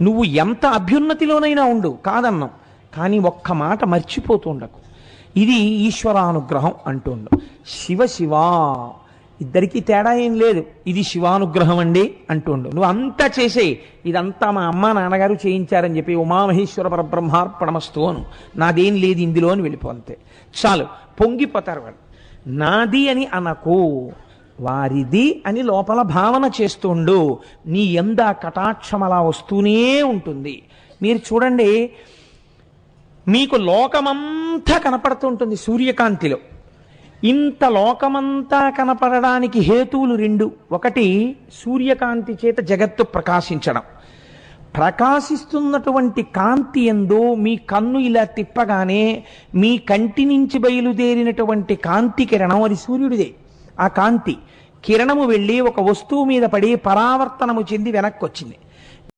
నువ్వు ఎంత అభ్యున్నతిలోనైనా ఉండు కాదన్నాం, కానీ ఒక్క మాట మర్చిపోతుండకు, ఇది ఈశ్వరానుగ్రహం అంటుండు. శివ శివ ఇద్దరికీ తేడా ఏం లేదు, ఇది శివానుగ్రహం అండి అంటుండు. నువ్వు అంతా చేసేయి, ఇదంతా మా అమ్మ నాన్నగారు చేయించారని చెప్పి ఉమామహేశ్వర పరబ్రహ్మార్పణమస్తు అను, నాదేం లేదు ఇందులో అని వెళ్ళిపోతే చాలు. పొంగిపోతారు వాళ్ళు. నాది అని అనకు, వారిది అని లోపల భావన చేస్తుండు. నీ యంద కటాక్షం అలా వస్తూనే ఉంటుంది. మీరు చూడండి, మీకు లోకమంతా కనపడుతుంటుంది సూర్యకాంతిలో. ఇంత లోకమంతా కనపడడానికి హేతువులు రెండు. ఒకటి, సూర్యకాంతి చేత జగత్తు ప్రకాశించడం. ప్రకాశిస్తున్నటువంటి కాంతి యందు మీ కన్ను ఇలా తిప్పగానే మీ కంటి నుంచి బయలుదేరినటువంటి కాంతి కిరణం అది సూర్యుడిదే. ఆ కాంతి కిరణము వెళ్ళి ఒక వస్తువు మీద పడి పరావర్తనము చెంది వెనక్కి వచ్చింది.